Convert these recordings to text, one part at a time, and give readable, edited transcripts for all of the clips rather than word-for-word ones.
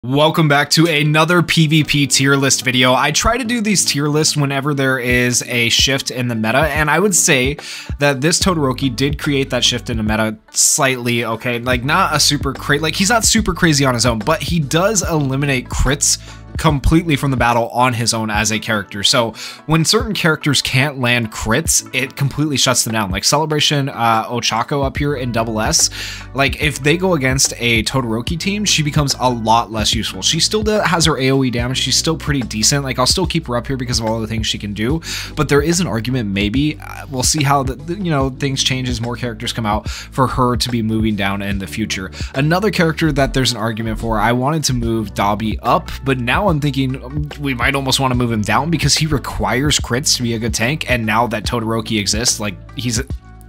Welcome back to another PvP tier list video. I try to do these tier lists whenever there is a shift in the meta, and I would say that this Todoroki did create that shift in the meta slightly, okay? Like, not a super crazy, like, he's not super crazy on his own, but he does eliminate crits completely from the battle on his own as a character. So when certain characters can't land crits, it completely shuts them down. Like Celebration Ochako up here in Double S, like if they go against a Todoroki team, she becomes a lot less useful. She still has her AoE damage. She's still pretty decent. Like I'll still keep her up here because of all the things she can do, but there is an argument maybe, we'll see how things change as more characters come out, for her to be moving down in the future. Another character that there's an argument for, I wanted to move Dabi up, but now I'm thinking we might almost want to move him down because he requires crits to be a good tank, and now that Todoroki exists, like he's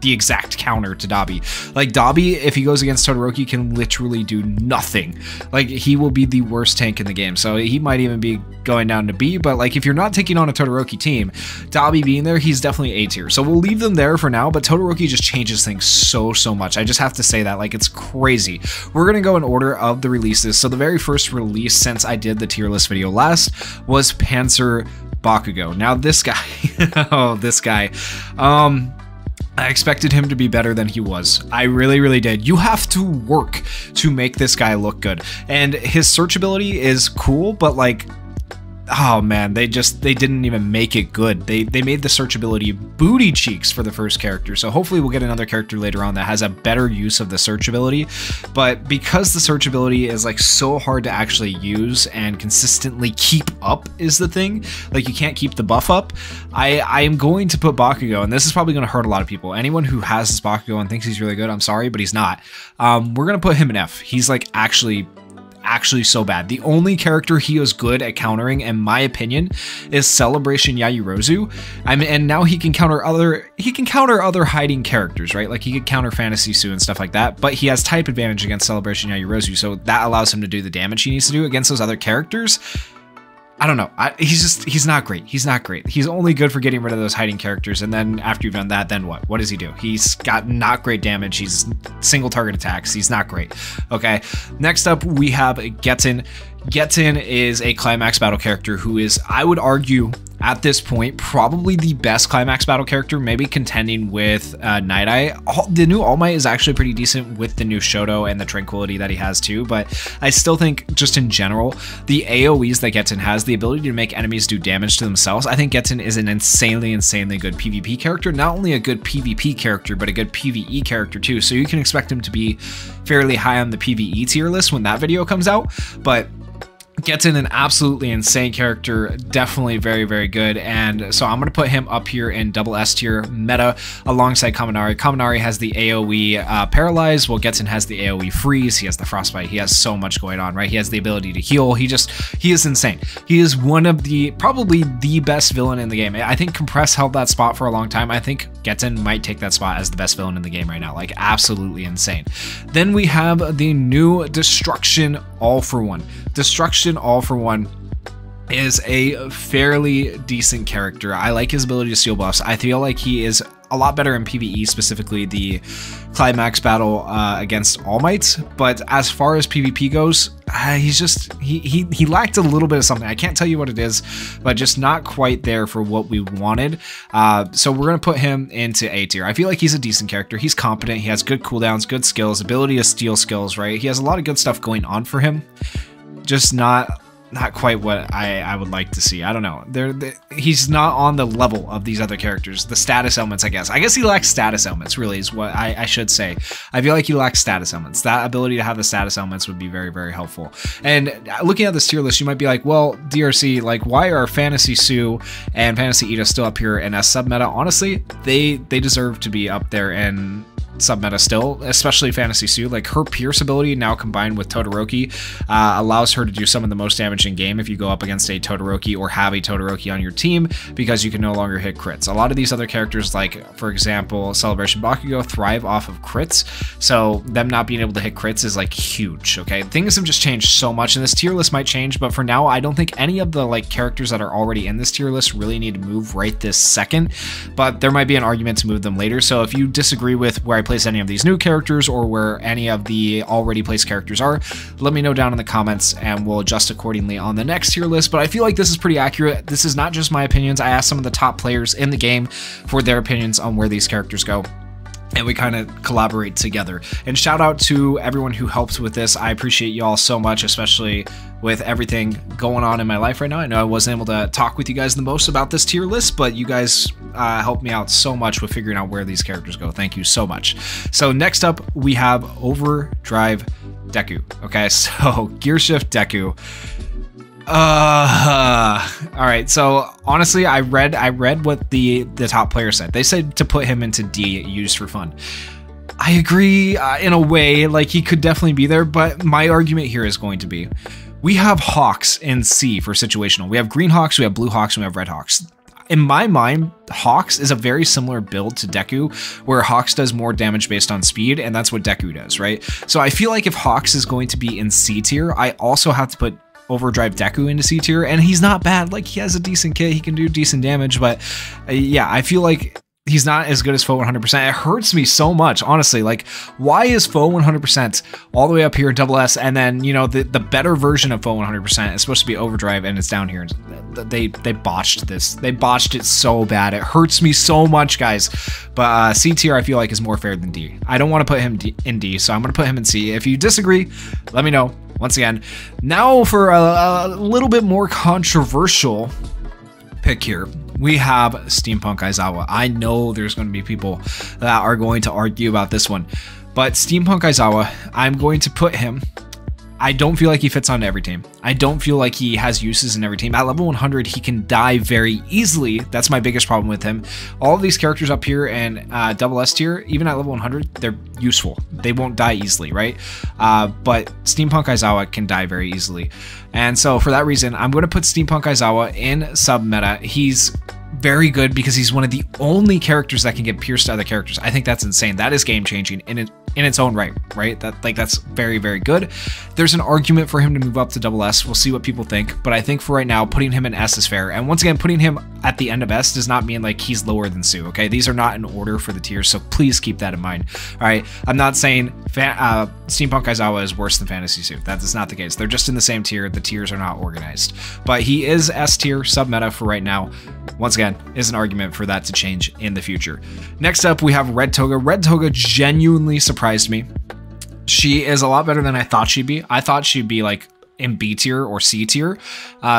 the exact counter to Dabi. Like Dabi, if he goes against Todoroki, can literally do nothing. Like he will be the worst tank in the game, so he might even be going down to B, but like if you're not taking on a Todoroki team, Dabi being there, he's definitely A tier. So we'll leave them there for now, but Todoroki just changes things so much. I just have to say that, like, it's crazy. We're gonna go in order of the releases. So the very first release since I did the tier list video last was Panzer Bakugo. Now this guy, oh, this guy, I expected him to be better than he was. I really did. You have to work to make this guy look good. And his searchability is cool, but like, oh man, they didn't even make it good. They made the searchability booty cheeks for the first character. So hopefully we'll get another character later on that has a better use of the searchability. But because the searchability is like so hard to actually use and consistently keep up is the thing, like you can't keep the buff up, I am going to put Bakugo, and this is probably going to hurt a lot of people. Anyone who has this Bakugo and thinks he's really good, I'm sorry, but he's not. We're going to put him in F. He's like actually so bad. The only character he is good at countering, in my opinion, is Celebration Yayorozu. And now he can counter other hiding characters, right? Like he could counter Fantasy Sue and stuff like that, but he has type advantage against Celebration Yayorozu, so that allows him to do the damage he needs to do against those other characters. I don't know. He's not great. He's not great. He's only good for getting rid of those hiding characters. And then after you've done that, then what? What does he do? He's got not great damage. He's single target attacks. He's not great. Okay. Next up, we have Getten. Getten is a climax battle character who is, I would argue, at this point, probably the best climax battle character, maybe contending with Night Eye. The new All Might is actually pretty decent with the new Shoto and the Tranquility that he has too, but I still think, just in general, the AoEs that Getten has, the ability to make enemies do damage to themselves, I think Getten is an insanely good PvP character. Not only a good PvP character, but a good PvE character too, so you can expect him to be fairly high on the PvE tier list when that video comes out, but Getten, an absolutely insane character, definitely very good, and so I'm going to put him up here in double S tier meta alongside Kaminari. Kaminari has the AoE Paralyze, while Getten has the AoE Freeze. He has the Frostbite. He has so much going on, right? He has the ability to heal. He is insane. He is one of probably the best villain in the game. I think Compress held that spot for a long time. I think Getten might take that spot as the best villain in the game right now. Like, absolutely insane. Then we have the new Destruction All for One. Destruction All for One is a fairly decent character. I like his ability to steal buffs. I feel like he is a lot better in PvE, specifically the climax battle against All Might, but as far as PvP goes, he lacked a little bit of something. I can't tell you what it is, but just not quite there for what we wanted. So we're gonna put him into A tier. I feel like he's a decent character. He's competent. He has good cooldowns, good skills, ability to steal skills, right? He has a lot of good stuff going on for him. Just not quite what I would like to see. I don't know. He's not on the level of these other characters. The status elements, I guess he lacks status elements, really, is what I should say. I feel like he lacks status elements. That ability to have the status elements would be very helpful. And looking at this tier list, you might be like, well, DRC, like, why are Fantasy Sue and Fantasy Ida still up here in a sub-meta? Honestly, they deserve to be up there in sub-meta still, especially Fantasy Sue. Like, her Pierce ability now combined with Todoroki allows her to do some of the most damage in game if you go up against a Todoroki or have a Todoroki on your team, because you can no longer hit crits. A lot of these other characters, like for example Celebration Bakugo, thrive off of crits, so them not being able to hit crits is like huge. Okay, things have just changed so much, and this tier list might change, but for now I don't think any of the like characters that are already in this tier list really need to move right this second, but there might be an argument to move them later. So if you disagree with where I place any of these new characters or where any of the already placed characters are, let me know down in the comments and we'll adjust accordingly on the next tier list. But I feel like this is pretty accurate. This is not just my opinions. I asked some of the top players in the game for their opinions on where these characters go, and we kind of collaborate together. And shout out to everyone who helped with this. I appreciate you all so much, especially with everything going on in my life right now. I know I wasn't able to talk with you guys the most about this tier list, but you guys helped me out so much with figuring out where these characters go. Thank you so much. So next up, we have Overdrive Deku. Okay, so Gear Shift Deku. All right, so honestly, I read what the top player said. They said to put him into D, used for fun. I agree in a way, like he could definitely be there, but my argument here is going to be, we have Hawks in C for situational. We have Green Hawks, we have Blue Hawks, and we have Red Hawks. In my mind, Hawks is a very similar build to Deku, where Hawks does more damage based on speed, and that's what Deku does, right? So I feel like if Hawks is going to be in C tier, I also have to put Overdrive Deku into C tier, and he's not bad. Like, he has a decent kit, he can do decent damage, but yeah, I feel like he's not as good as Foe 100%. It hurts me so much, honestly. Like, why is Foe 100% all the way up here in double S, and then, you know, the better version of Foe 100% is supposed to be Overdrive, and it's down here. They botched this. They botched it so bad. It hurts me so much, guys. But C tier, I feel like, is more fair than D. I don't want to put him in D, so I'm going to put him in C. If you disagree, let me know. Once again, now for a little bit more controversial pick here. We have Steampunk Aizawa. I know there's going to be people that are going to argue about this one, but Steampunk Aizawa, I'm going to put him. I don't feel like he fits onto every team. I don't feel like he has uses in every team. At level 100, he can die very easily. That's my biggest problem with him. All of these characters up here in double S tier, even at level 100, they're useful. They won't die easily, right? But Steampunk Aizawa can die very easily. And so for that reason, I'm going to put Steampunk Aizawa in sub-meta. He's very good because he's one of the only characters that can get pierced to other characters. I think that's insane. That is game-changing in its own right? That's very, very good. There's an argument for him to move up to double S. We'll see what people think, but I think for right now, putting him in S is fair. And once again, putting him at the end of S does not mean like he's lower than Sue, okay? These are not in order for the tiers, so please keep that in mind. All right, I'm not saying Steampunk Aizawa is worse than Fantasy Sue. That is not the case. They're just in the same tier. The tiers are not organized, but he is S tier sub-meta for right now. Once again, is an argument for that to change in the future. Next up, we have Red Toga. Red Toga genuinely surprised me. She is a lot better than I thought she'd be. I thought she'd be like in B tier or C tier.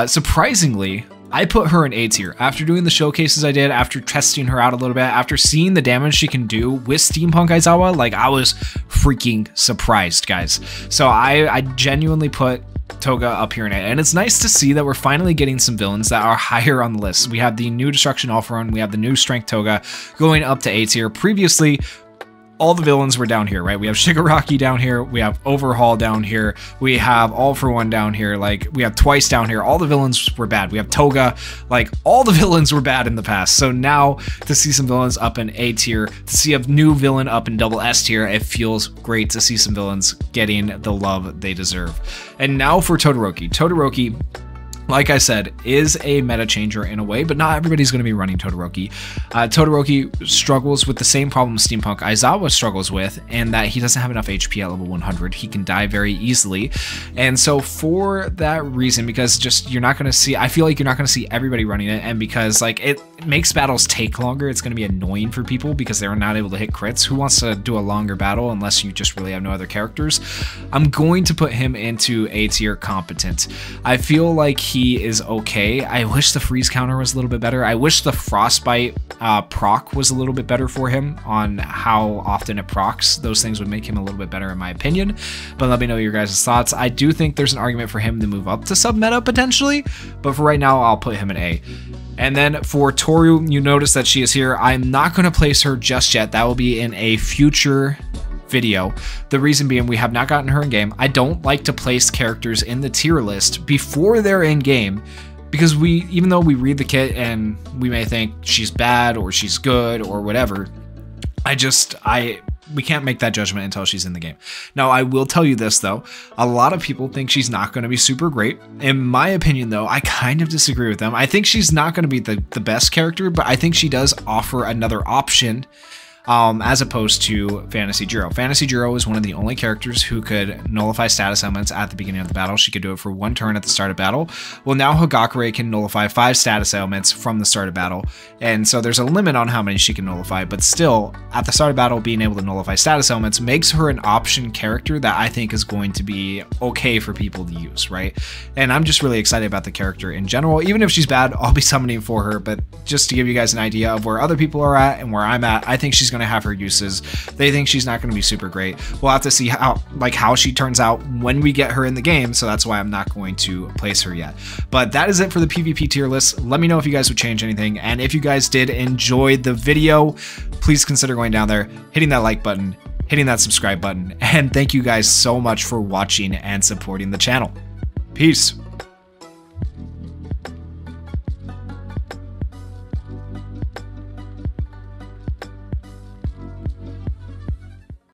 Surprisingly, I put her in A tier. After doing the showcases I did, after testing her out a little bit, after seeing the damage she can do with Steampunk Aizawa, like, I was freaking surprised, guys. So I genuinely put Toga up here in A, and it's nice to see that we're finally getting some villains that are higher on the list. We have the new Destruction Alpharon, we have the new Strength Toga going up to A tier. Previously, all the villains were down here, right? We have Shigaraki down here, we have Overhaul down here, we have All For One down here, like, we have Twice down here. All the villains were bad. We have Toga, like, all the villains were bad in the past. So now to see some villains up in A tier, to see a new villain up in double S tier, it feels great to see some villains getting the love they deserve. And now for Todoroki. Todoroki, like I said, is a meta changer in a way, but not everybody's going to be running Todoroki. Todoroki struggles with the same problem Steampunk Aizawa struggles with, and that he doesn't have enough HP at level 100. He can die very easily. And so for that reason, because just you're not going to see, I feel like you're not going to see everybody running it, and because like it makes battles take longer, it's going to be annoying for people because they're not able to hit crits. Who wants to do a longer battle unless you just really have no other characters? I'm going to put him into A tier competent. I feel like he is okay. I wish the freeze counter was a little bit better. I wish the frostbite proc was a little bit better for him on how often it procs. Those things would make him a little bit better in my opinion, but let me know your guys' thoughts. I do think there's an argument for him to move up to sub-meta potentially, but for right now, I'll put him in A. And then for Toru, you notice that she is here. I'm not going to place her just yet. That will be in a future video. The reason being, we have not gotten her in game. I don't like to place characters in the tier list before they're in game, because even though we read the kit and we may think she's bad or she's good or whatever, we can't make that judgment until she's in the game. Now, I will tell you this though, a lot of people think she's not going to be super great. In my opinion though, I kind of disagree with them. I think she's not going to be the best character, but I think she does offer another option as opposed to Fantasy Jiro. Fantasy Jiro is one of the only characters who could nullify status elements at the beginning of the battle. She could do it for 1 turn at the start of battle. Well, now Hagakure can nullify 5 status elements from the start of battle, and so there's a limit on how many she can nullify, but still, at the start of battle, being able to nullify status elements makes her an option character that I think is going to be okay for people to use, right? And I'm just really excited about the character in general. Even if she's bad, I'll be summoning for her, but just to give you guys an idea of where other people are at and where I'm at, I think she's going to have her uses. They think she's not going to be super great. We'll have to see how she turns out when we get her in the game, so that's why I'm not going to place her yet. But that is it for the PvP tier list. Let me know if you guys would change anything, and if you guys did enjoy the video, please consider going down there, hitting that like button, hitting that subscribe button, and thank you guys so much for watching and supporting the channel. Peace.